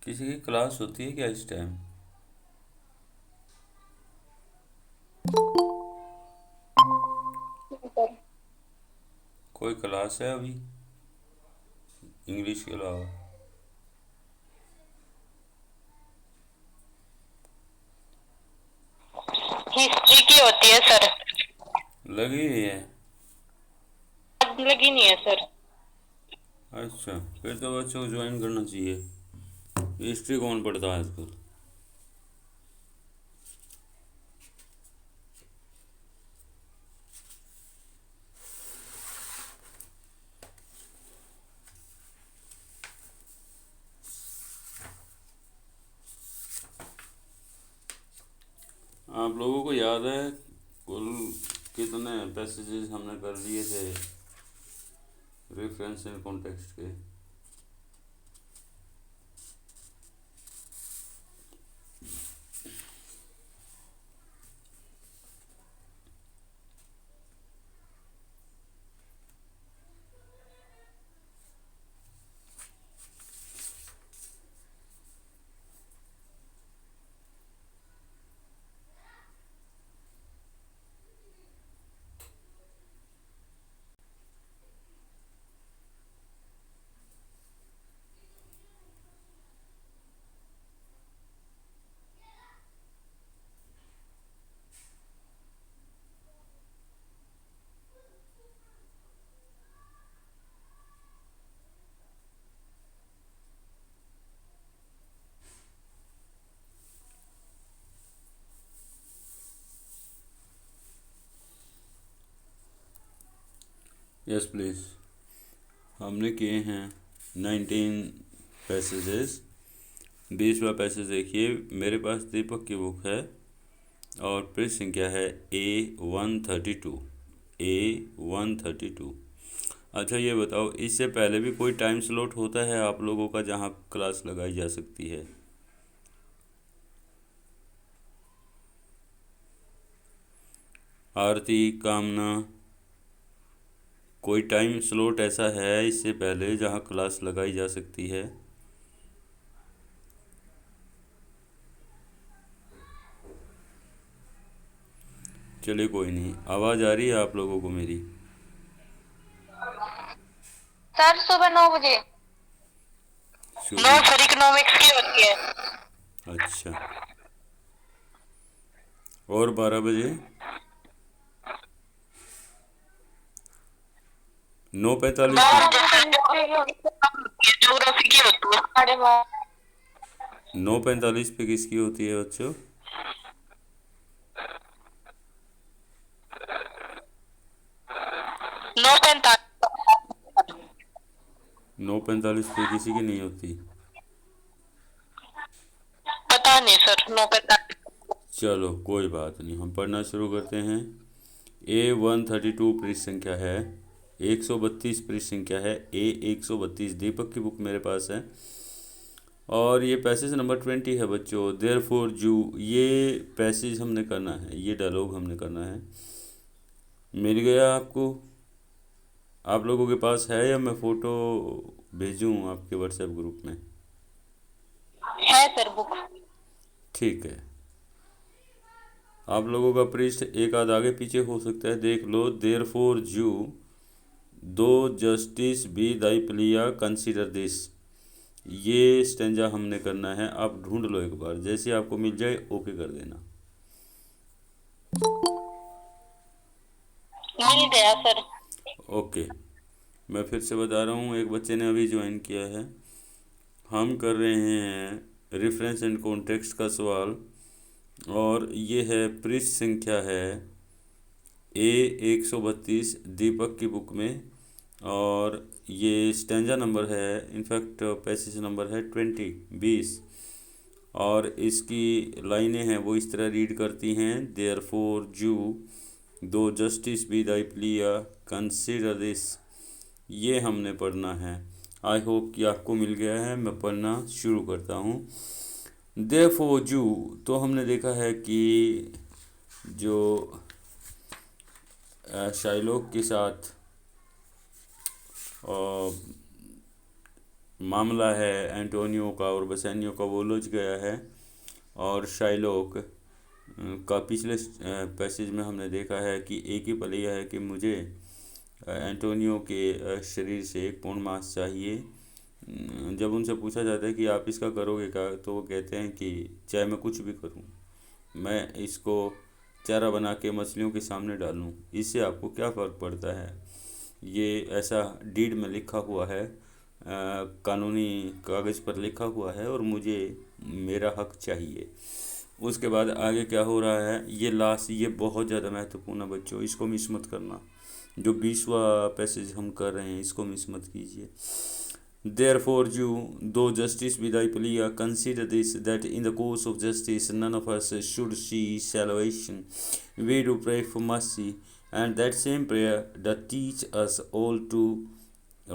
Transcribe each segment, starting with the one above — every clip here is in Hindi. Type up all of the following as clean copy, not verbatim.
किसी की क्लास होती है क्या इस टाइम? सर। कोई क्लास है अभी इंग्लिश के अलावा? हिस्ट्री की होती है सर। लगी हुई है? अब लगी नहीं है सर। अच्छा, फिर तो बच्चों को ज्वाइन करना चाहिए। हिस्ट्री कौन पढ़ता है आजकल? आप लोगों को याद है कुल कितने पैसेजेस हमने कर लिए थे रेफरेंस एंड कॉन्टेक्स्ट के? Yes please. हमने किए हैं 19 पैसेजेस। 20वां पैसेज देखिए, मेरे पास दीपक की बुक है और पृष्ठ संख्या है A132। A132। अच्छा ये बताओ, इससे पहले भी कोई टाइम स्लॉट होता है आप लोगों का जहाँ क्लास लगाई जा सकती है? आरती, कामना, कोई टाइम स्लॉट ऐसा है इससे पहले जहाँ क्लास लगाई जा सकती है? चलिए कोई नहीं, आवाज़ आ रही है आप लोगों को मेरी? सर सुबह 9 बजे। नो सुबह? सर, इकोनॉमिक्स की होती है। अच्छा। और 12 बजे? 9:45 पे? 12 बजे ज्योग्राफी की होती है 12:30। 9:45 पे किसकी होती है बच्चों? 9:45। 9:45 पे किसी की नहीं होती? पता नहीं सर, 9:45। चलो कोई बात नहीं, हम पढ़ना शुरू करते हैं। A132 पृष्ठ संख्या है। 132 पृष्ठ संख्या है। A132 दीपक की बुक मेरे पास है और ये पैसेज नंबर 20 है बच्चों। देयर फोर जू, ये पैसेज हमने करना है, ये डायलॉग हमने करना है। मिल गया आपको? आप लोगों के पास है या मैं फ़ोटो भेजूँ आपके व्हाट्सएप ग्रुप में? है सर बुक। ठीक है। आप लोगों का पृष्ठ एक आध आगे पीछे हो सकता है, देख लो। देयर फोर जू दो justice be Dai plea consider this, ये स्टेंजा हमने करना है। आप ढूंढ लो एक बार, जैसे आपको मिल जाए ओके कर देना। मिल गया सर। ओके। मैं फिर से बता रहा हूँ, एक बच्चे ने अभी ज्वाइन किया है। हम कर रहे हैं रेफरेंस एंड कॉन्टेक्स्ट का सवाल और ये है पृष्ठ संख्या है A132 दीपक की बुक में और ये स्टेंजा नंबर है, इनफैक्ट पैसेज नंबर है 20। और इसकी लाइनें हैं वो इस तरह रीड करती हैं। देयर फोर जू दो justice be Dai plea consider this, ये हमने पढ़ना है। आई होप कि आपको मिल गया है। मैं पढ़ना शुरू करता हूँ। देयरफॉर जू, तो हमने देखा है कि जो शाइलॉक के साथ मामला है एंटोनियो का और बेसानियो का, वो उलझ गया है। और शाइलॉक का पिछले पैसेज में हमने देखा है कि एक ही पल यह है कि मुझे एंटोनियो के शरीर से एक पूर्ण मांस चाहिए। जब उनसे पूछा जाता है कि आप इसका करोगे क्या, तो वो कहते हैं कि चाहे मैं कुछ भी करूं, मैं इसको चारा बना के मछलियों के सामने डालूं, इससे आपको क्या फ़र्क पड़ता है। ये ऐसा डीड में लिखा हुआ है, कानूनी कागज़ पर लिखा हुआ है, और मुझे मेरा हक चाहिए। उसके बाद आगे क्या हो रहा है, ये लास्ट, ये बहुत ज़्यादा महत्वपूर्ण है बच्चों, इसको मिस मत करना। जो 20वां पैसेज हम कर रहे हैं, इसको मिस मत कीजिए। Therefore, you, though justice be thy plea, consider this, that in the course of justice none of us should see salvation. We do pray for mercy, and that same prayer doth teach us all to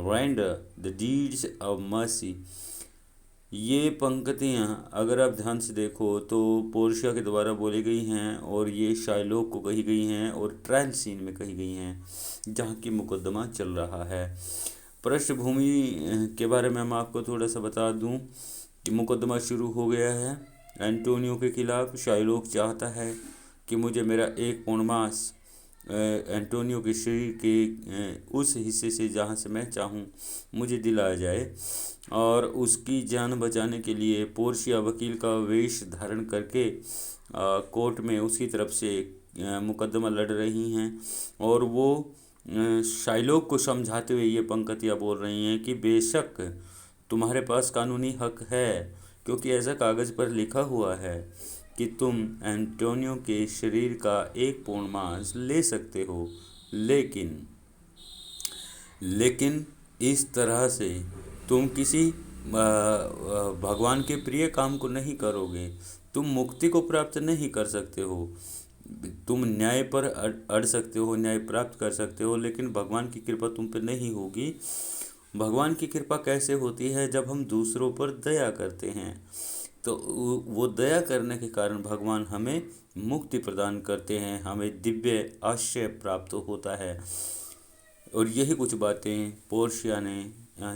render the deeds of mercy. ये पंक्तियाँ अगर आप ध्यान से देखो तो पोर्शिया के द्वारा बोली गई हैं, और ये शाइलोक को कही गई हैं, और ट्रायल सीन में कही गई हैं जहाँ की मुकदमा चल रहा है। पृष्ठभूमि के बारे में मैं आपको थोड़ा सा बता दूं कि मुकदमा शुरू हो गया है एंटोनियो के खिलाफ। शाइलोक चाहता है कि मुझे मेरा एक पूर्ण मांस एंटोनियो के शरीर के उस हिस्से से जहाँ से मैं चाहूँ मुझे दिलाया जाए, और उसकी जान बचाने के लिए पोर्शिया वकील का वेश धारण करके कोर्ट में उसकी तरफ से मुकदमा लड़ रही हैं। और वो शाइलोक को समझाते हुए ये पंक्तियाँ बोल रही हैं कि बेशक तुम्हारे पास कानूनी हक है, क्योंकि ऐसा कागज़ पर लिखा हुआ है कि तुम एंटोनियो के शरीर का एक पूर्ण मांस ले सकते हो, लेकिन इस तरह से तुम किसी भगवान के प्रिय काम को नहीं करोगे, तुम मुक्ति को प्राप्त नहीं कर सकते हो। तुम न्याय पर अड़ सकते हो, न्याय प्राप्त कर सकते हो, लेकिन भगवान की कृपा तुम पे नहीं होगी। भगवान की कृपा कैसे होती है, जब हम दूसरों पर दया करते हैं, तो वो दया करने के कारण भगवान हमें मुक्ति प्रदान करते हैं, हमें दिव्य आश्रय प्राप्त होता है। और यही कुछ बातें पोर्शिया ने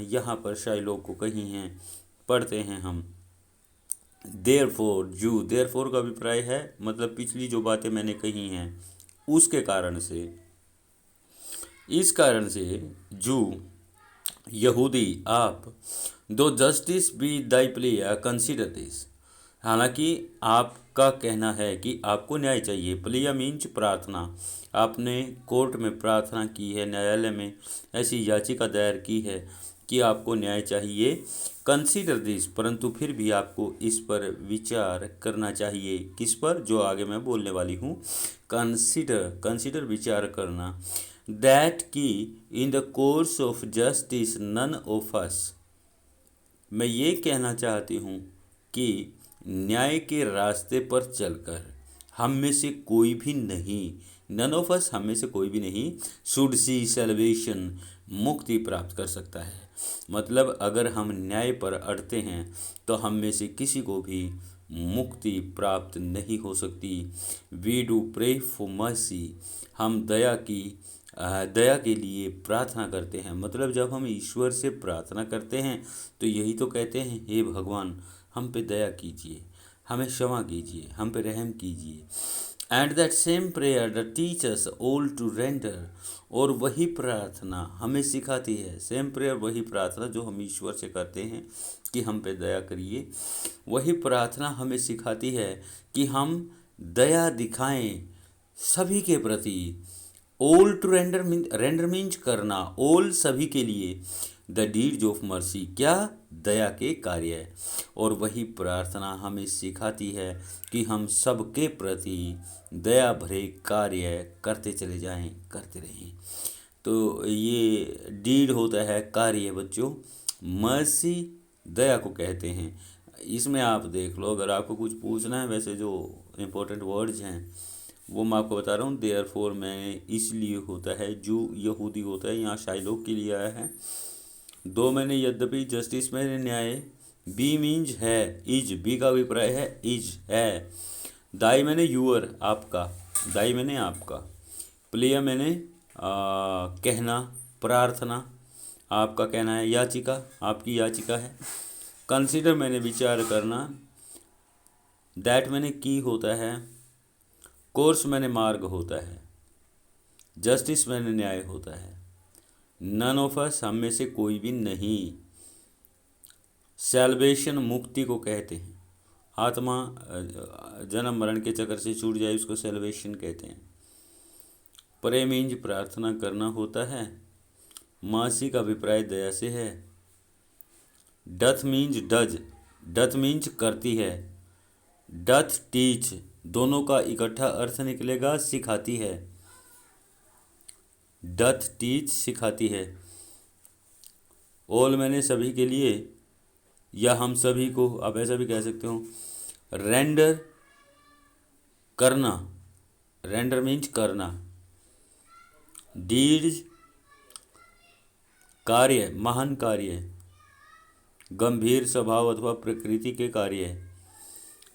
यहाँ पर शाइलोक को कही हैं। पढ़ते हैं हम। देयरफॉर का अभिप्राय है, मतलब पिछली जो बातें मैंने कही हैं उसके कारण से, इस कारण से जू यहूदी आप, though justice be thy plea consider this, हालांकि आपका कहना है कि आपको न्याय चाहिए। प्लिया मीन्स प्रार्थना, आपने कोर्ट में प्रार्थना की है, न्यायालय में ऐसी याचिका दायर की है कि आपको न्याय चाहिए। कंसीडर दिस, परंतु फिर भी आपको इस पर विचार करना चाहिए। किस पर, जो आगे मैं बोलने वाली हूँ। कंसीडर विचार करना। दैट की in the course of justice none of us, मैं ये कहना चाहती हूँ कि न्याय के रास्ते पर चलकर हम में से कोई भी नहीं, नन ऑफ अस, हम में से कोई भी नहीं, शुड सी सेल्वेशन, मुक्ति प्राप्त कर सकता है। मतलब अगर हम न्याय पर अड़ते हैं तो हम में से किसी को भी मुक्ति प्राप्त नहीं हो सकती। We do pray for mercy, हम दया के लिए प्रार्थना करते हैं। मतलब जब हम ईश्वर से प्रार्थना करते हैं तो यही तो कहते हैं, हे भगवान हम पे दया कीजिए, हमें क्षमा कीजिए, हम पे रहम कीजिए। And that same prayer the teachers all to render, और वही प्रार्थना हमें सिखाती है, सेम प्रेयर, वही प्रार्थना जो हम ईश्वर से करते हैं कि हम पे दया करिए, वही प्रार्थना हमें सिखाती है कि हम दया दिखाएं सभी के प्रति। ऑल टू रेंडर मीन्स करना, ऑल सभी के लिए, द डीड्स ऑफ मर्सी, क्या, दया के कार्य। और वही प्रार्थना हमें सिखाती है कि हम सबके प्रति दया भरे कार्य करते चले जाएं, करते रहें। तो ये डीड होता है कार्य बच्चों, मर्सी दया को कहते हैं। इसमें आप देख लो, अगर आपको कुछ पूछना है, वैसे जो इम्पोर्टेंट वर्ड्स हैं वो मैं आपको बता रहा हूँ। देयरफॉर में इसलिए होता है, जो यहूदी होता है, यहाँ शाइलोक के लिए आया है। दो मैंने यद्यपि, जस्टिस मैंने न्याय, बी मीन्स है, इज, बी का अभिप्राय है इज, है। दाई मैंने यूअर, आपका, दाई मैंने आपका। प्लिया मैंने कहना, प्रार्थना, आपका कहना है याचिका, आपकी याचिका है। कंसिडर मैंने विचार करना, दैट मैंने की होता है, कोर्स मैंने मार्ग होता है, जस्टिस मैंने न्याय होता है, नन ऑफ अस हम में से कोई भी नहीं, सैल्वेशन मुक्ति को कहते हैं, आत्मा जन्म मरण के चक्कर से छूट जाए उसको सैल्वेशन कहते हैं। प्रे मीन्स प्रार्थना करना होता है, मासी का अभिप्राय दया से है, doth means does, doth means करती है, डथ टीच दोनों का इकट्ठा अर्थ निकलेगा सिखाती है, डथ टीच सिखाती है। ऑल मैंने सभी के लिए, या हम सभी को, आप ऐसा भी कह सकते हो। रेंडर करना, रेंडर मीन्स करना, डीड्स कार्य, महान कार्य, गंभीर स्वभाव अथवा प्रकृति के कार्य,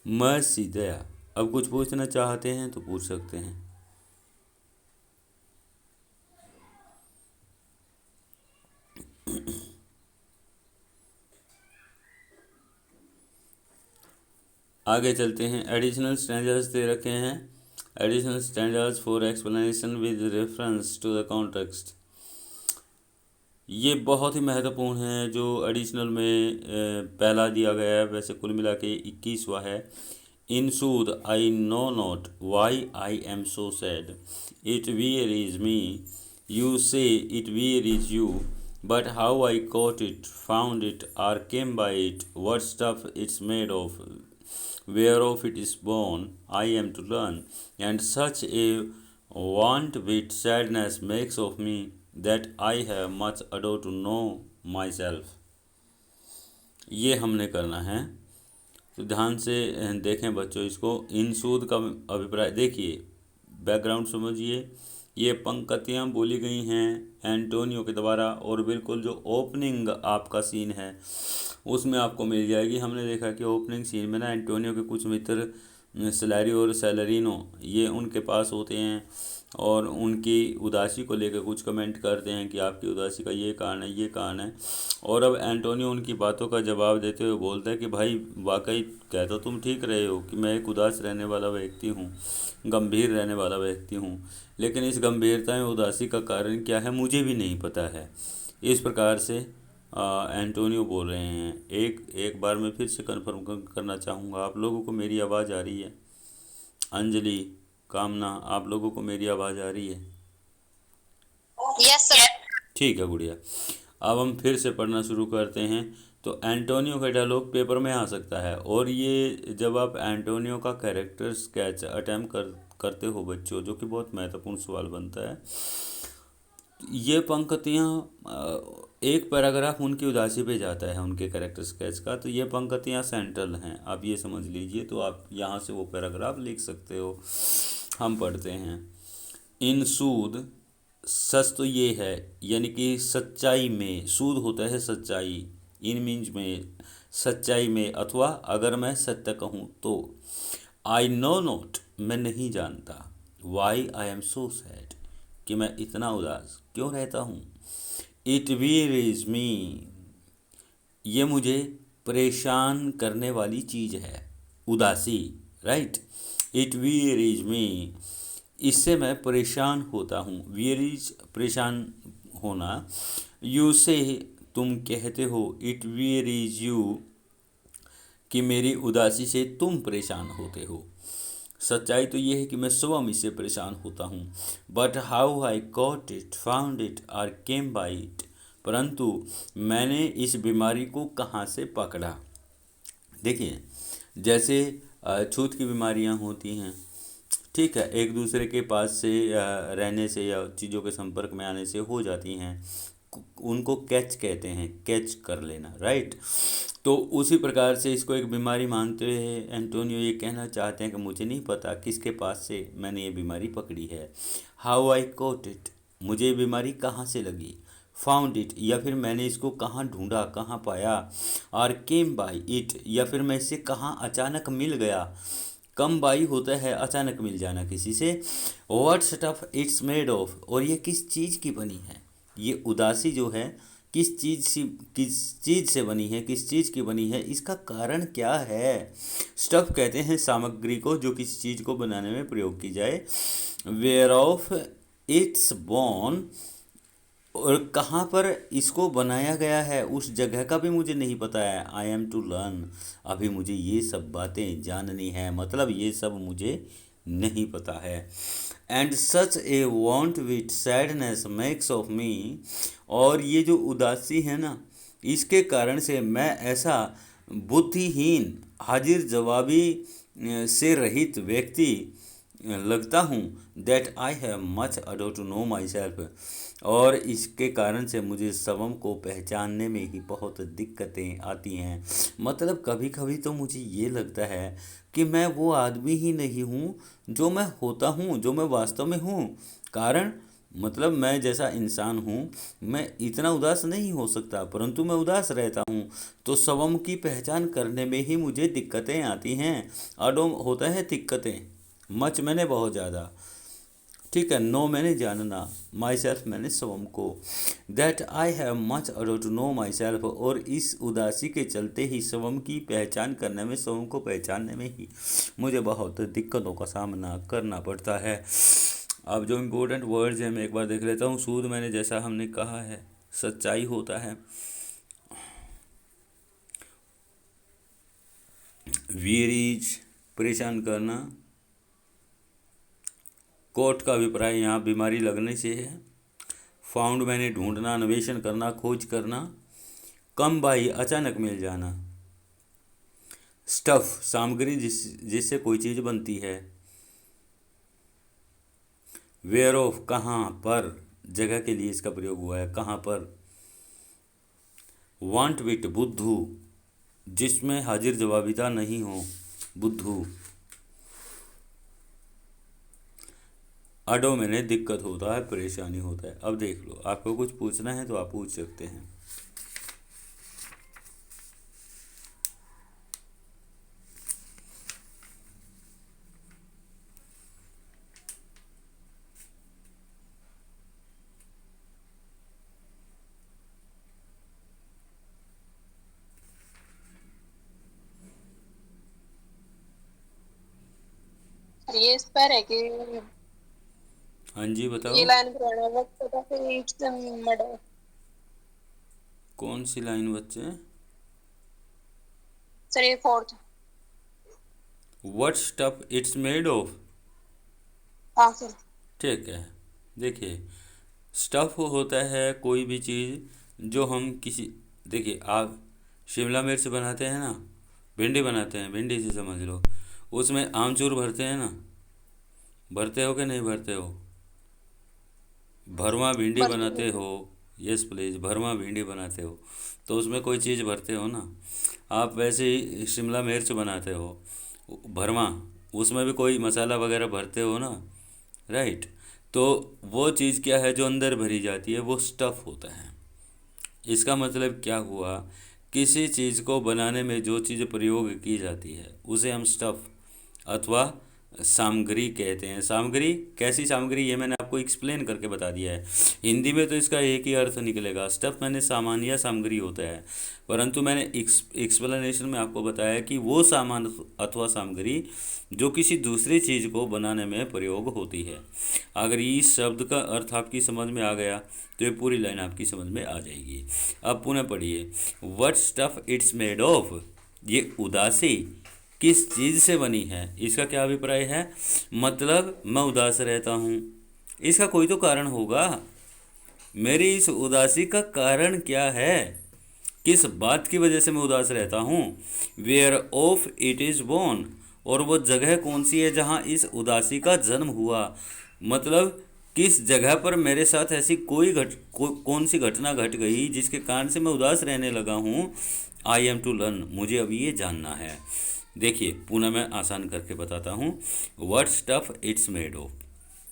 मर्सी दया। अब कुछ पूछना चाहते हैं तो पूछ सकते हैं। आगे चलते हैं। एडिशनल स्टैंडर्ड्स दे रखे हैं, additional standards for explanation with reference to the context. ये बहुत ही महत्वपूर्ण है जो एडिशनल में पहला दिया गया है, वैसे कुल मिला के 21वां है। In sooth I know not why I am so sad, it wearies me, you say it wearies you, but how I caught it, found it, or came by it, what stuff it's made of, whereof it is born, I am to learn, and such a want with sadness makes of me that I have much ado to know myself। ये हमने करना है, तो ध्यान से देखें बच्चों इसको। इन सूद का अभिप्राय देखिए, बैकग्राउंड समझिए। ये पंक्तियाँ बोली गई हैं एंटोनियो के द्वारा, और बिल्कुल जो ओपनिंग आपका सीन है उसमें आपको मिल जाएगी। हमने देखा कि ओपनिंग सीन में ना एंटोनियो के कुछ मित्र सैलरी और सैलरीनो ये उनके पास होते हैं और उनकी उदासी को लेकर कुछ कमेंट करते हैं कि आपकी उदासी का ये कारण है, ये कारण है। और अब एंटोनियो उनकी बातों का जवाब देते हुए बोलता है कि भाई वाकई कह तो तुम ठीक रहे हो कि मैं एक उदास रहने वाला व्यक्ति हूँ, गंभीर रहने वाला व्यक्ति हूँ, लेकिन इस गंभीरता में उदासी का कारण क्या है मुझे भी नहीं पता है। इस प्रकार से एंटोनियो बोल रहे हैं। एक बार मैं फिर से कन्फर्म करना चाहूँगा, आप लोगों को मेरी आवाज़ आ रही है? अंजलि, कामना, आप लोगों को मेरी आवाज़ आ रही है? Yes sir. ठीक है गुड़िया। अब हम फिर से पढ़ना शुरू करते हैं। तो एंटोनियो का डायलॉग पेपर में आ सकता है, और ये जब आप एंटोनियो का कैरेक्टर स्केच अटैम्प्ट करते हो बच्चों, जो कि बहुत महत्वपूर्ण सवाल बनता है, ये पंक्तियाँ एक पैराग्राफ उनकी उदासी पे जाता है उनके कैरेक्टर स्केच का, तो ये पंक्तियाँ सेंट्रल हैं, आप ये समझ लीजिए। तो आप यहाँ से वो पैराग्राफ लिख सकते हो। हम पढ़ते हैं। इन सूद, सच तो ये है, यानी कि सच्चाई में, सूद होता है सच्चाई, इन मीन्स में, सच्चाई में, अथवा अगर मैं सत्य कहूँ तो। आई नो नॉट, मैं नहीं जानता, why I am so sad, कि मैं इतना उदास क्यों रहता हूँ। इट wearies मी, ये मुझे परेशान करने वाली चीज़ है, उदासी, राइट। इट wearies मी, इससे मैं परेशान होता हूँ। wearies परेशान होना। यू से तुम कहते हो, इट wearies यू, कि मेरी उदासी से तुम परेशान होते हो। सच्चाई तो ये है कि मैं स्वयं इससे परेशान होता हूँ। But how I caught it, found it, or came by it, परंतु मैंने इस बीमारी को कहाँ से पकड़ा। देखिए, जैसे छूत की बीमारियाँ होती हैं, ठीक है, एक दूसरे के पास से रहने से या चीज़ों के संपर्क में आने से हो जाती हैं, उनको कैच कहते हैं, कैच कर लेना, राइट। तो उसी प्रकार से इसको एक बीमारी मानते हुए एंटोनियो ये कहना चाहते हैं कि मुझे नहीं पता किसके पास से मैंने ये बीमारी पकड़ी है। हाउ आई कॉट इट, मुझे ये बीमारी कहाँ से लगी। फाउंड इट, या फिर मैंने इसको कहाँ ढूंढा, कहाँ पाया। और केम बाई इट, या फिर मैं इससे कहाँ अचानक मिल गया। कम बाई होता है अचानक मिल जाना किसी से। What stuff it's made of, और ये किस चीज़ की बनी है। ये उदासी जो है किस चीज़ से बनी है, किस चीज़ की बनी है, इसका कारण क्या है। स्टफ कहते हैं सामग्री को जो किसी चीज़ को बनाने में प्रयोग की जाए। वेयर ऑफ इट्स बोर्न, और कहाँ पर इसको बनाया गया है उस जगह का भी मुझे नहीं पता है। आई एम टू लर्न, अभी मुझे ये सब बातें जाननी है, मतलब ये सब मुझे नहीं पता है। And such A want with sadness makes of me, और ये जो उदासी है ना, इसके कारण से मैं ऐसा बुद्धिहीन, हाजिर जवाबी से रहित व्यक्ति लगता हूँ। That I have much ado to know myself, और इसके कारण से मुझे स्वयं को पहचानने में ही बहुत दिक्कतें आती हैं। मतलब कभी कभी तो मुझे ये लगता है कि मैं वो आदमी ही नहीं हूँ जो मैं होता हूँ, जो मैं वास्तव में हूँ। कारण मतलब मैं जैसा इंसान हूँ, मैं इतना उदास नहीं हो सकता, परंतु मैं उदास रहता हूँ। तो स्वयं की पहचान करने में ही मुझे दिक्कतें आती हैं। अडो होता है दिक्कतें, मच मैंने बहुत ज़्यादा, ठीक है, नो मैंने जानना, माई सेल्फ मैंने स्वयं को। That I have much ado to know myself, और इस उदासी के चलते ही स्वयं की पहचान करने में, स्वयं को पहचानने में ही मुझे बहुत दिक्कतों का सामना करना पड़ता है। अब जो इम्पोर्टेंट वर्ड्स हैं मैं एक बार देख लेता हूँ। सूद मैंने जैसा हमने कहा है सच्चाई होता है। वीरीज परेशान करना। कोर्ट का अभिप्राय यहाँ बीमारी लगने से है। फाउंड मैंने ढूंढना, अन्वेषण करना, खोज करना। कम बाई अचानक मिल जाना। स्टफ सामग्री जिससे कोई चीज़ बनती है। वेयर ऑफ कहाँ पर, जगह के लिए इसका प्रयोग हुआ है, कहाँ पर। वांट विट बुद्धू, जिसमें हाजिर जवाबिता नहीं हो, बुद्धू। अडो मैंने दिक्कत होता है, परेशानी होता है। अब देख लो, आपको कुछ पूछना है तो आप पूछ सकते हैं। ये इस पर है कि हाँ जी बताओ। ये लाइन पुराना वक्त पता फिर इट्स मर्डर। कौन सी लाइन बच्चे? सर ये fourth. What stuff it's made of. हाँ सर। ठीक है, देखिए स्टफ होता है कोई भी चीज़ जो हम किसी, देखिए आप शिमला मिर्च बनाते हैं ना, भिंडी बनाते हैं, भिंडी से समझ लो, उसमें आमचूर भरते हैं ना, भरते हो कि नहीं भरते हो? भरवा भिंडी बर्तन बनाते हो, यस प्लीज़, भरवा भिंडी बनाते हो तो उसमें कोई चीज़ भरते हो ना। आप वैसे ही शिमला मिर्च बनाते हो, भरवा, उसमें भी कोई मसाला वगैरह भरते हो ना, राइट। तो वो चीज़ क्या है जो अंदर भरी जाती है, वो स्टफ़ होता है। इसका मतलब क्या हुआ, किसी चीज़ को बनाने में जो चीज़ प्रयोग की जाती है उसे हम स्टफ़ अथवा सामग्री कहते हैं। सामग्री कैसी सामग्री, ये मैंने आपको एक्सप्लेन करके बता दिया है। हिंदी में तो इसका एक ही अर्थ निकलेगा, स्टफ़ मैंने सामान या सामग्री होता है, परंतु मैंने एक्सप्लेनेशन में आपको बताया कि वो सामान अथवा सामग्री जो किसी दूसरी चीज़ को बनाने में प्रयोग होती है। अगर इस शब्द का अर्थ आपकी समझ में आ गया तो ये पूरी लाइन आपकी समझ में आ जाएगी। अब पुनः पढ़िए, what stuff it's made of, ये उदासी किस चीज़ से बनी है, इसका क्या अभिप्राय है। मतलब मैं उदास रहता हूँ, इसका कोई तो कारण होगा। मेरी इस उदासी का कारण क्या है, किस बात की वजह से मैं उदास रहता हूँ। Where of it is born, और वो जगह कौन सी है जहाँ इस उदासी का जन्म हुआ। मतलब किस जगह पर मेरे साथ ऐसी कौन सी घटना घट गई जिसके कारण से मैं उदास रहने लगा हूँ। आई एम टू लर्न, मुझे अभी ये जानना है। देखिए पुनः मैं आसान करके बताता हूँ। What stuff it's made of,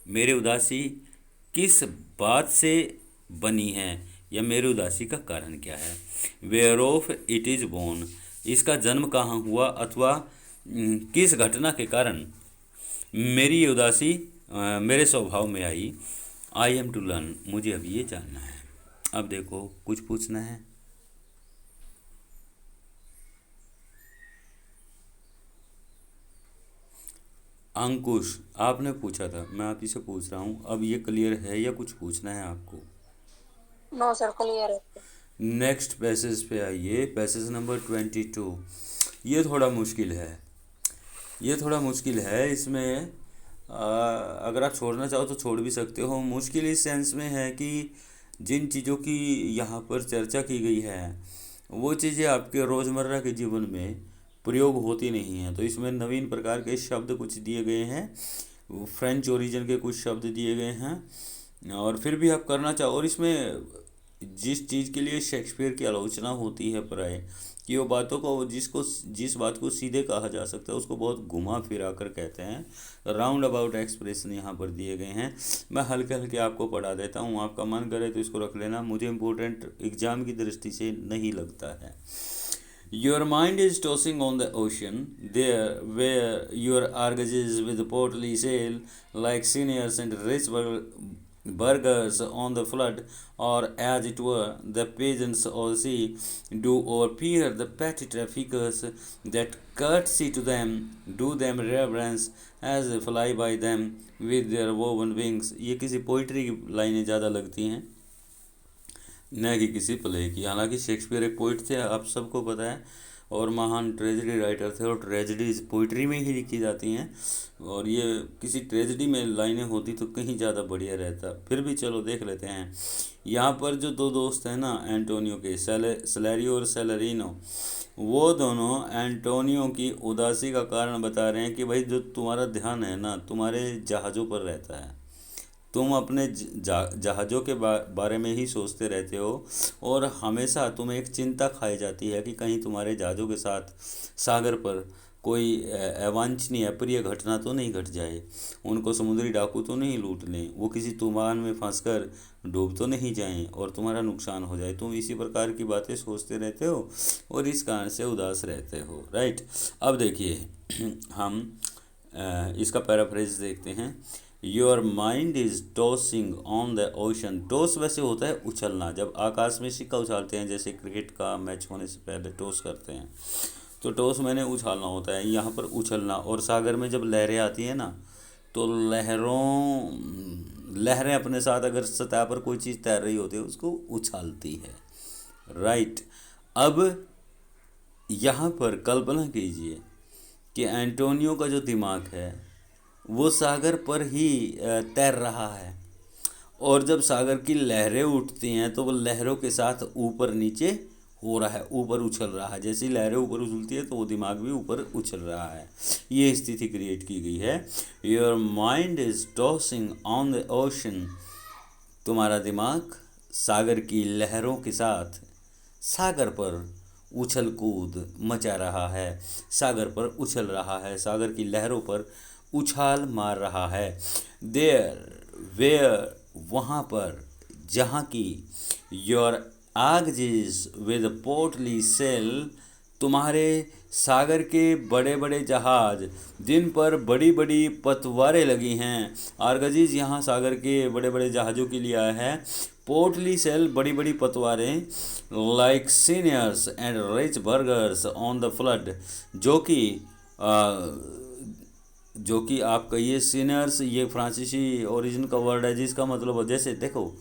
मेरी उदासी किस बात से बनी है या मेरी उदासी का कारण क्या है। Where of it is born, इसका जन्म कहाँ हुआ अथवा किस घटना के कारण मेरी ये उदासी मेरे स्वभाव में आई। आई एम टू लर्न, मुझे अभी ये जानना है। अब देखो, कुछ पूछना है? अंकुश, आपने पूछा था, मैं आप ही से पूछ रहा हूँ, अब ये क्लियर है या कुछ पूछना है आपको? नो सर, क्लियर है। नेक्स्ट पैसेज पे आइए, पैसेज नंबर 22। ये थोड़ा मुश्किल है, ये थोड़ा मुश्किल है। इसमें अगर आप छोड़ना चाहो तो छोड़ भी सकते हो। मुश्किल इस सेंस में है कि जिन चीज़ों की यहाँ पर चर्चा की गई है वो चीज़ें आपके रोज़मर्रा के जीवन में प्रयोग होती नहीं हैं। तो इसमें नवीन प्रकार के शब्द कुछ दिए गए हैं, फ्रेंच ओरिजिन के कुछ शब्द दिए गए हैं, और फिर भी आप करना चाहो। और इसमें जिस चीज़ के लिए शेक्सपियर की आलोचना होती है प्राय, कि वो बातों को जिस बात को सीधे कहा जा सकता है उसको बहुत घुमा फिरा कर कहते हैं। राउंड अबाउट एक्सप्रेशन यहाँ पर दिए गए हैं। मैं हल्के हल्के आपको पढ़ा देता हूँ, आपका मन करे तो इसको रख लेना, मुझे इम्पोर्टेंट एग्जाम की दृष्टि से नहीं लगता है। Your mind is tossing on the ocean, there where your argosies with portly sail, like seniors and rich burghers on the flood, or as it were, the peasants of the sea, do overpeer the petty traffickers that courtesy to them, do them reverence as they fly by them with their woven wings। ये किसी पोइट्री की लाइनें ज़्यादा लगती हैं, न कि किसी प्ले की। हालांकि शेक्सपियर एक पोइट थे, आप सबको पता है, और महान ट्रेजेडी राइटर थे, और ट्रेजेडीज पोइट्री में ही लिखी जाती हैं, और ये किसी ट्रेजेडी में लाइनें होती तो कहीं ज़्यादा बढ़िया रहता। फिर भी चलो देख लेते हैं। यहाँ पर जो दो दोस्त हैं ना एंटोनियो के, सैलरियो और सैलरिनो, वो दोनों एंटोनियो की उदासी का कारण बता रहे हैं कि भाई जो तुम्हारा ध्यान है ना तुम्हारे जहाज़ों पर रहता है, तुम अपने जहाज़ों के बारे में ही सोचते रहते हो, और हमेशा तुम्हें एक चिंता खाई जाती है कि कहीं तुम्हारे जहाज़ों के साथ सागर पर कोई अवांछनीय अप्रिय घटना तो नहीं घट जाए, उनको समुद्री डाकू तो नहीं लूट लें, वो किसी तूफान में फंसकर डूब तो नहीं जाएं और तुम्हारा नुकसान हो जाए। तुम इसी प्रकार की बातें सोचते रहते हो और इस कारण से उदास रहते हो, राइट। अब देखिए हम इसका पैराफ्रेज देखते हैं। Your mind is tossing on the ocean. Toss वैसे होता है उछलना, जब आकाश में सिक्का उछालते हैं, जैसे क्रिकेट का मैच होने से पहले टॉस करते हैं, तो टॉस मैंने उछालना होता है, यहाँ पर उछलना। और सागर में जब लहरें आती हैं ना, तो लहरें अपने साथ अगर सतह पर कोई चीज़ तैर रही होती है उसको उछालती है, राइट। अब यहाँ पर कल्पना कीजिए कि एंटोनियो का जो दिमाग है वो सागर पर ही तैर रहा है, और जब सागर की लहरें उठती हैं तो वो लहरों के साथ ऊपर नीचे हो रहा है, ऊपर उछल रहा है। जैसी लहरें ऊपर उछलती है तो वो दिमाग भी ऊपर उछल रहा है। ये स्थिति क्रिएट की गई है। Your mind is tossing on the ocean. तुम्हारा दिमाग सागर की लहरों के साथ सागर पर उछल कूद मचा रहा है, सागर पर उछल रहा है, सागर की लहरों पर उछाल मार रहा है। देयर वेयर, वहाँ पर जहाँ की, योर आगजिस विद पोर्टली सेल, तुम्हारे सागर के बड़े बड़े जहाज जिन पर बड़ी बड़ी पतवारें लगी हैं। आर्गजीज यहाँ सागर के बड़े बड़े जहाज़ों के लिए आया है। पोर्टली सेल, बड़ी बड़ी पतवारें, like signiors and rich burghers on the flood, जो कि आप कहिए सीनियर्स, ये फ्रांसीसी ओरिजिन का वर्ड है जिसका मतलब, जैसे देखो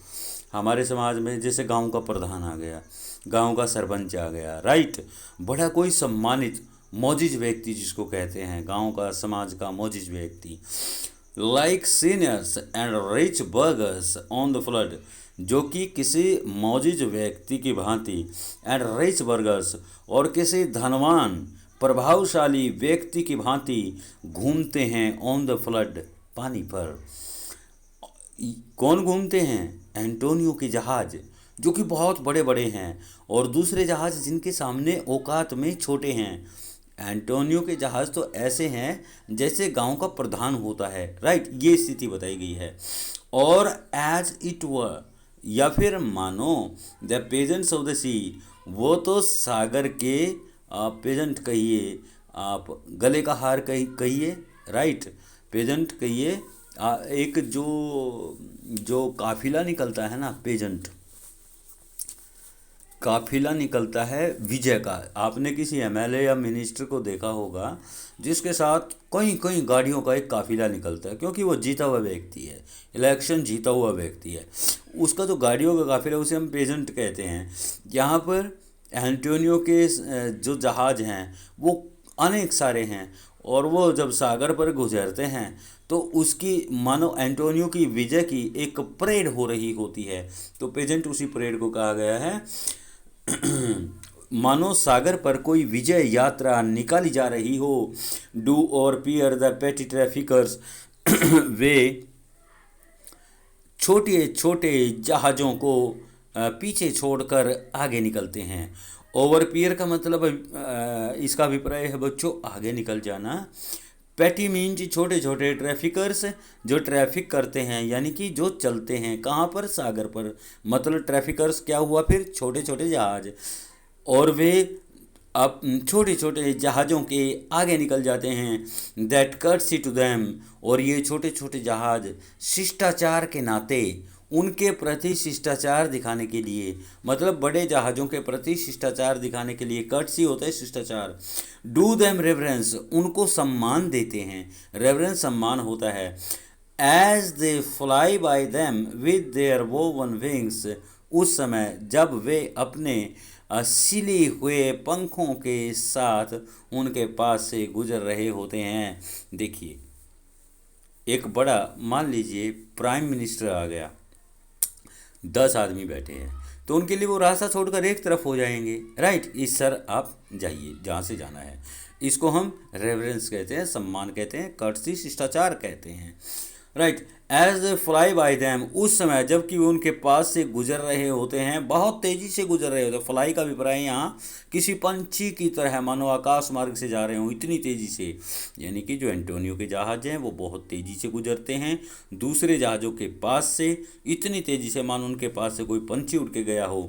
हमारे समाज में जैसे गांव का प्रधान आ गया, गांव का सरपंच आ गया, राइट, बड़ा कोई सम्मानित मोजिज व्यक्ति जिसको कहते हैं, गांव का समाज का मोजिज व्यक्ति। Like signiors and rich burghers on the flood, जो कि किसी मोजिज व्यक्ति की भांति, एंड रिच बर्गर्स, और किसी धनवान प्रभावशाली व्यक्ति की भांति घूमते हैं ऑन द फ्लड, पानी पर। कौन घूमते हैं? एंटोनियो के जहाज, जो कि बहुत बड़े बड़े हैं, और दूसरे जहाज जिनके सामने औकात में छोटे हैं। एंटोनियो के जहाज तो ऐसे हैं जैसे गांव का प्रधान होता है, राइट, ये स्थिति बताई गई है। और एज इट वर, या फिर मानो द पेजेंट्स ऑफ द सी, वो तो सागर के पेजेंट कहिए, आप गले का हार कहिए, राइट, पेजेंट कहिए, एक जो काफिला निकलता है ना, पेजेंट, काफिला निकलता है विजय का। आपने किसी एमएलए या मिनिस्टर को देखा होगा जिसके साथ कई कई गाड़ियों का एक काफिला निकलता है, क्योंकि वो जीता हुआ व्यक्ति है, इलेक्शन जीता हुआ व्यक्ति है। उसका जो गाड़ियों का काफिला उसे हम पेजेंट कहते हैं। यहाँ पर एंटोनियो के जो जहाज़ हैं वो अनेक सारे हैं, और वो जब सागर पर गुजरते हैं तो उसकी मानो एंटोनियो की विजय की एक परेड हो रही होती है। तो पेजेंट उसी परेड को कहा गया है। मानो सागर पर कोई विजय यात्रा निकाली जा रही हो। डू और पियर द पेटी ट्रैफिकर्स वे छोटे छोटे जहाज़ों को पीछे छोड़कर आगे निकलते हैं। ओवर पियर का मतलब इसका अभिप्राय है बच्चों आगे निकल जाना। पैटी मीन्स छोटे छोटे ट्रैफिकर्स, जो ट्रैफिक करते हैं यानी कि जो चलते हैं कहाँ पर, सागर पर। मतलब ट्रैफिकर्स क्या हुआ फिर, छोटे छोटे जहाज। और वे अब छोटे छोटे जहाज़ों के आगे निकल जाते हैं। दैट कर्सी टू दैम, और ये छोटे छोटे जहाज़ शिष्टाचार के नाते उनके प्रति शिष्टाचार दिखाने के लिए, मतलब बड़े जहाज़ों के प्रति शिष्टाचार दिखाने के लिए, कर्टसी होता है शिष्टाचार। डू दैम रेवरेंस, उनको सम्मान देते हैं, रेवरेंस सम्मान होता है। As they fly by them with their woven wings, उस समय जब वे अपने सिले हुए पंखों के साथ उनके पास से गुजर रहे होते हैं। देखिए, एक बड़ा, मान लीजिए प्राइम मिनिस्टर आ गया, 10 आदमी बैठे हैं, तो उनके लिए वो रास्ता छोड़कर एक तरफ हो जाएंगे, राइट। इस सर आप जाइए जहाँ से जाना है। इसको हम रेवरेंस कहते हैं, सम्मान कहते हैं, कर्टसी शिष्टाचार कहते हैं, right. As fly by them, उस समय जबकि वो उनके पास से गुजर रहे होते हैं, बहुत तेज़ी से गुजर रहे होते हैं। फ्लाई का अभिप्राय यहाँ किसी पंछी की तरह, मानो आकाश मार्ग से जा रहे हों इतनी तेज़ी से, यानी कि जो एंटोनियो के जहाज़ हैं वो बहुत तेज़ी से गुजरते हैं दूसरे जहाज़ों के पास से, इतनी तेज़ी से मानो उनके पास से कोई पंछी उड़ के गया हो।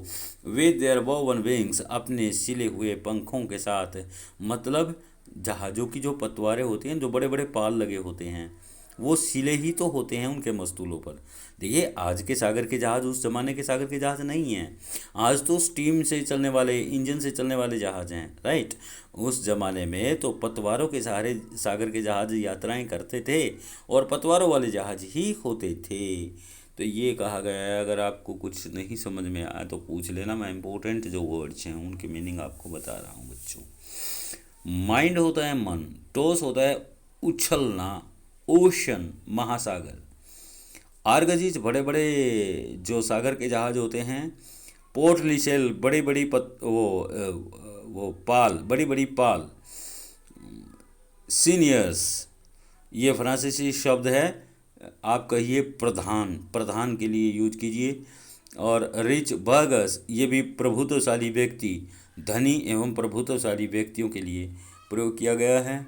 विद देयर वोवन विंग्स, अपने सिले हुए पंखों के साथ, मतलब जहाज़ों की जो पतवारें होती हैं, जो बड़े बड़े पाल लगे होते हैं, वो सिले ही तो होते हैं उनके मस्तूलों पर। देखिए, आज के सागर के जहाज़ उस ज़माने के सागर के जहाज़ नहीं हैं। आज तो स्टीम से चलने वाले, इंजन से चलने वाले जहाज़ हैं, राइट। उस ज़माने में तो पतवारों के सहारे सागर के जहाज़ यात्राएं करते थे, और पतवारों वाले जहाज़ ही होते थे। तो ये कहा गया है, अगर आपको कुछ नहीं समझ में आया तो पूछ लेना, मैं इंपॉर्टेंट जो वर्ड्स हैं उनकी मीनिंग आपको बता रहा हूँ बच्चों। माइंड होता है मन, टॉस होता है उछलना, ओशन महासागर। आर्गजीज बड़े बड़े जो सागर के जहाज होते हैं। पोर्ट लिसेल बड़ी बड़ी वो पाल, बड़ी बड़ी पाल। सीनियर्स ये फ्रांसीसी शब्द है, आप कहिए प्रधान, प्रधान के लिए यूज कीजिए। और रिच बर्गस ये भी प्रभुत्वशाली व्यक्ति, धनी एवं प्रभुत्वशाली व्यक्तियों के लिए प्रयोग किया गया है।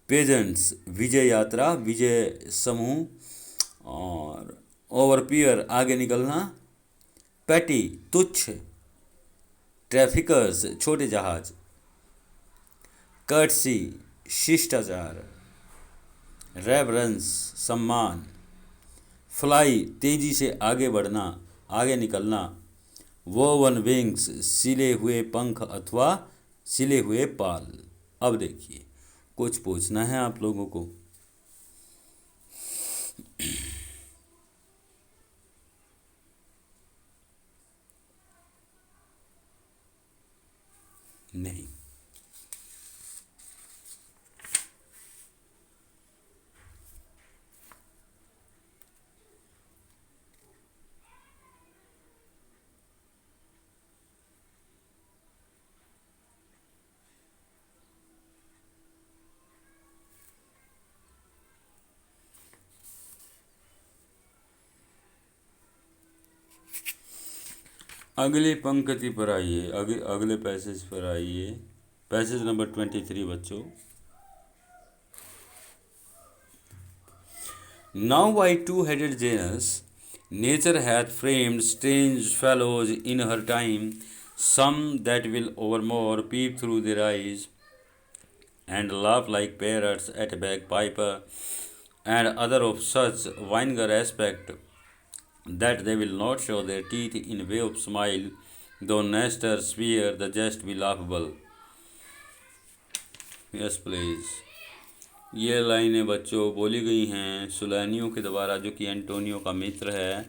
पेजेंट्स विजय यात्रा, विजय समूह। और ओवर पियर आगे निकलना। पैटी तुच्छ, ट्रैफिकर्स छोटे जहाज। कर्टसी शिष्टाचार, रेवरेंस सम्मान। फ्लाई तेजी से आगे बढ़ना, आगे निकलना। वोवन विंग्स सिले हुए पंख अथवा सिले हुए पाल। अब देखिए, कुछ पूछना है आप लोगों को। नहीं, अगले पंक्ति पर आइए, अगले पैसेज पर आइए। पैसेज नंबर 23 बच्चों। Now by two-headed Janus, nature hath framed strange fellows in her time, some that will overmore peep through their eyes, and laugh like parrots at a bagpiper, and other of such vinegar aspect, that they will not show their teeth in way of smile, though Nestor swear the jest be laughable. Yes please. ये लाइनें बच्चों बोली गई हैं सुलैनियो के द्वारा, जो कि एंटोनियो का मित्र है,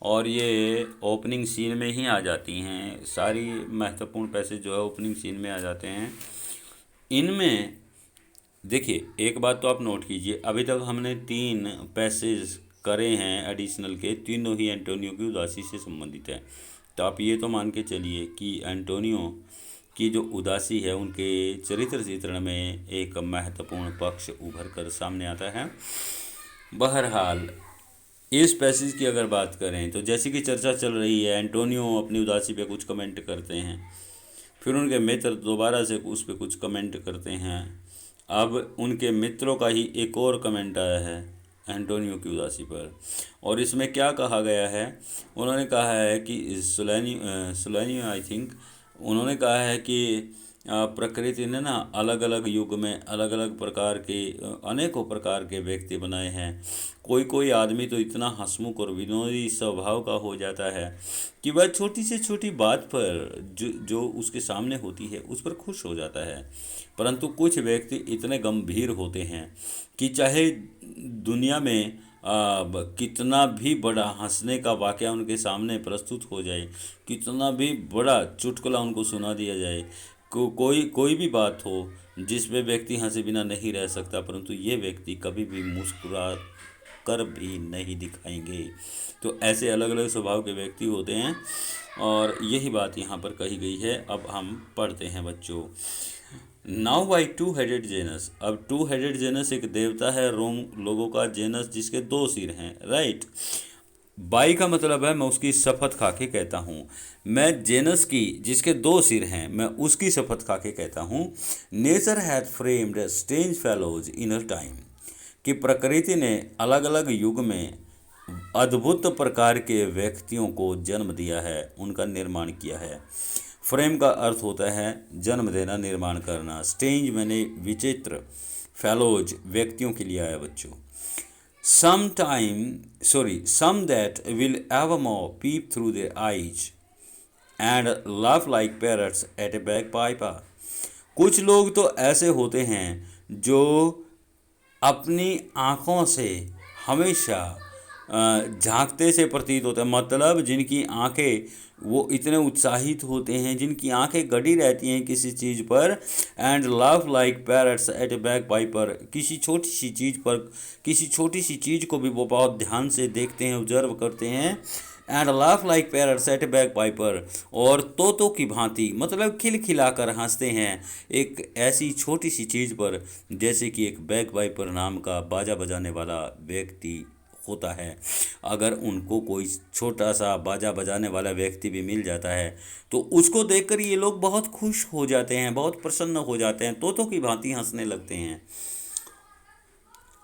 और ये ओपनिंग सीन में ही आ जाती हैं। सारी महत्वपूर्ण पैसेज जो है ओपनिंग सीन में आ जाते हैं। इनमें देखिए एक बात तो आप नोट कीजिए, अभी तक हमने 3 पैसेज करे हैं एडिशनल के, तीनों ही एंटोनियो की उदासी से संबंधित है। तो आप ये तो मान के चलिए कि एंटोनियो की जो उदासी है उनके चरित्र चित्रण में एक महत्वपूर्ण पक्ष उभर कर सामने आता है। बहरहाल इस पैसेज की अगर बात करें तो जैसे कि चर्चा चल रही है, एंटोनियो अपनी उदासी पे कुछ कमेंट करते हैं, फिर उनके मित्र दोबारा से उस पर कुछ कमेंट करते हैं। अब उनके मित्रों का ही एक और कमेंट आया है एंटोनियो की उदासी पर, और इसमें क्या कहा गया है, उन्होंने कहा है कि सुलैनियो आई थिंक, उन्होंने कहा है कि प्रकृति ने ना अलग अलग युग में अलग अलग प्रकार के अनेकों प्रकार के व्यक्ति बनाए हैं। कोई कोई आदमी तो इतना हंसमुख और विनोदी स्वभाव का हो जाता है कि वह छोटी से छोटी बात पर जो उसके सामने होती है उस पर खुश हो जाता है, परंतु कुछ व्यक्ति इतने गंभीर होते हैं कि चाहे दुनिया में कितना भी बड़ा हंसने का वाक़या उनके सामने प्रस्तुत हो जाए, कितना भी बड़ा चुटकुला उनको सुना दिया जाए, कोई भी बात हो जिस पे व्यक्ति हंसे बिना नहीं रह सकता, परंतु ये व्यक्ति कभी भी मुस्कुरा कर भी नहीं दिखाएंगे। तो ऐसे अलग अलग स्वभाव के व्यक्ति होते हैं, और यही बात यहाँ पर कही गई है। अब हम पढ़ते हैं बच्चों। Now by two headed Janus. अब टू हेडेड जेनस एक देवता है रोम लोगों का, जेनस जिसके 2 सिर हैं, राइट। बाई का मतलब है मैं उसकी शपथ खा के कहता हूँ, मैं जेनस की जिसके 2 सिर हैं मैं उसकी शपथ खा के कहता हूँ। Nature had framed strange fellows in a time, कि प्रकृति ने अलग अलग युग में अद्भुत प्रकार के व्यक्तियों को जन्म दिया है, उनका निर्माण किया है। फ्रेम का अर्थ होता है जन्म देना, निर्माण करना। स्ट्रेंज मैंने विचित्र, फेलोज व्यक्तियों के लिए आया बच्चों। some that will evermore peep through their eyes and laugh like parrots at a bagpiper। कुछ लोग तो ऐसे होते हैं जो अपनी आँखों से हमेशा झांकते से प्रतीत होते हैं, मतलब जिनकी आंखें वो इतने उत्साहित होते हैं, जिनकी आंखें गड़ी रहती हैं किसी चीज़ पर। And laugh like parrots at a bagpiper, किसी छोटी सी चीज़ पर, किसी छोटी सी चीज़ को भी वो बहुत ध्यान से देखते हैं, ऑब्जर्व करते हैं। And laugh like parrots at a bagpiper, और तोतों की भांति मतलब खिलखिलाकर हंसते हैं एक ऐसी छोटी सी चीज़ पर जैसे कि एक बैग पाइपर नाम का बाजा बजाने वाला व्यक्ति होता है। अगर उनको कोई छोटा सा बाजा बजाने वाला व्यक्ति भी मिल जाता है तो उसको देखकर ये लोग बहुत खुश हो जाते हैं, बहुत प्रसन्न हो जाते हैं, तोतों की भांति हंसने लगते हैं।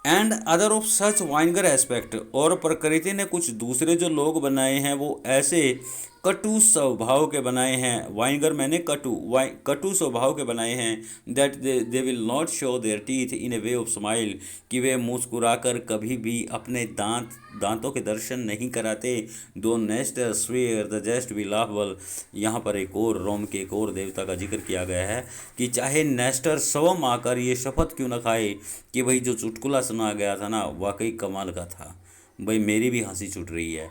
And other of such vinegar aspect, और प्रकृति ने कुछ दूसरे जो लोग बनाए हैं वो ऐसे कटु स्वभाव के बनाए हैं। वाइनगर मैंने कटु स्वभाव के बनाए हैं। That they will not show their teeth in A way of smile, कि वे मुस्कुराकर कभी भी अपने दांतों के दर्शन नहीं कराते। Though Nestor swear the jest be laughable, यहाँ पर एक और रोम के एक और देवता का जिक्र किया गया है कि चाहे नेस्टर स्वयं आकर ये शपथ क्यों न खाए कि भाई जो चुटकुला सुना गया था ना वाकई कमाल का था, भाई मेरी भी हंसी छूट रही है।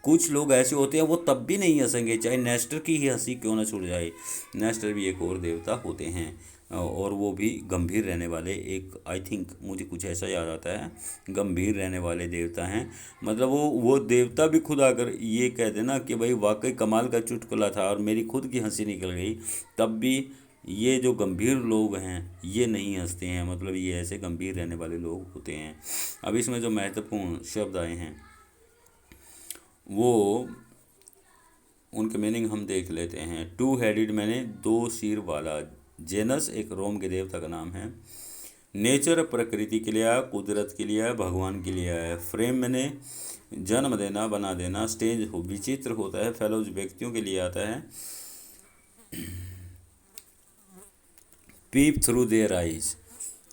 कुछ लोग ऐसे होते हैं वो तब भी नहीं हंसेंगे चाहे नेस्टर की ही हंसी क्यों ना छूट जाए। नेस्टर भी एक और देवता होते हैं, और वो भी गंभीर रहने वाले, एक आई थिंक मुझे कुछ ऐसा याद आता है, गंभीर रहने वाले देवता हैं। मतलब वो देवता भी खुद आकर ये कह देना कि भाई वाकई कमाल का चुटकुला था और मेरी खुद की हंसी निकल गई, तब भी ये जो गंभीर लोग हैं ये नहीं हंसते हैं, मतलब ये ऐसे गंभीर रहने वाले लोग होते हैं। अब इसमें जो महत्वपूर्ण शब्द आए हैं वो उनके मीनिंग हम देख लेते हैं। टू हेडेड मैंने 2 सिर वाला, जेनस एक रोम के देवता का नाम है। नेचर प्रकृति के लिए आया, कुदरत के लिए आया, भगवान के लिए आया। फ्रेम मैंने जन्म देना, बना देना। स्टेज विचित्र होता है, फेलोज व्यक्तियों के लिए आता है। पीप थ्रू देयर आइज,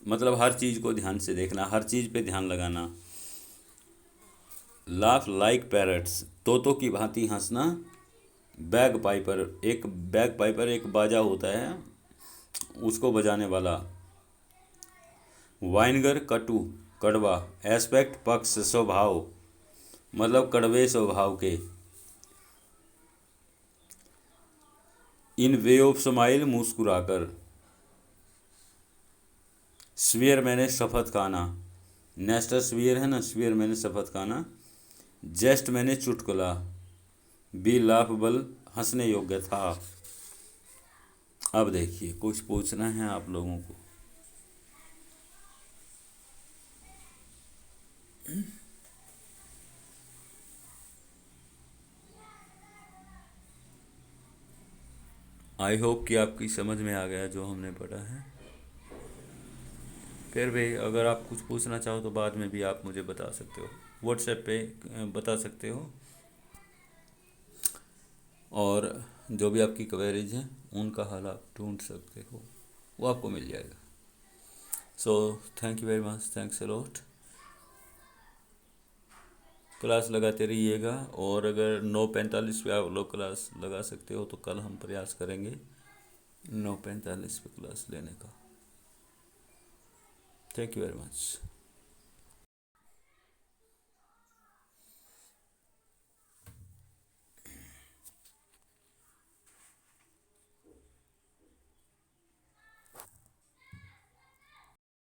मतलब हर चीज़ को ध्यान से देखना, हर चीज़ पे ध्यान लगाना। लाफ लाइक पैरट्स, तोतों की भांति हंसना। बैग पाइपर, एक बैग पाइपर एक बाजा होता है, उसको बजाने वाला। वाइनगर कटु, कड़वा। एस्पेक्ट पक्ष, स्वभाव, मतलब कड़वे स्वभाव के। इन वे ऑफ स्माइल, मुस्कुराकर। स्वेयर, मैंने शपथ खाना। नेस्टर स्वेयर है ना, स्वेयर मैंने शपथ खाना। जेस्ट, मैंने चुटकुला। बी लाफबल, हंसने योग्य था। अब देखिए कुछ पूछना है आप लोगों को। आई होप कि आपकी समझ में आ गया जो हमने पढ़ा है। फिर भी अगर आप कुछ पूछना चाहो तो बाद में भी आप मुझे बता सकते हो, व्हाट्सएप पे बता सकते हो। और जो भी आपकी क्वेरीज हैं उनका हल आप ढूंढ सकते हो, वो आपको मिल जाएगा। So thank you very much, thanks a lot. Class लगाते रहिएगा, और अगर 9:45 पे आप लोग क्लास लगा सकते हो तो कल हम प्रयास करेंगे 9:45 पे क्लास लेने का। Thank you very much.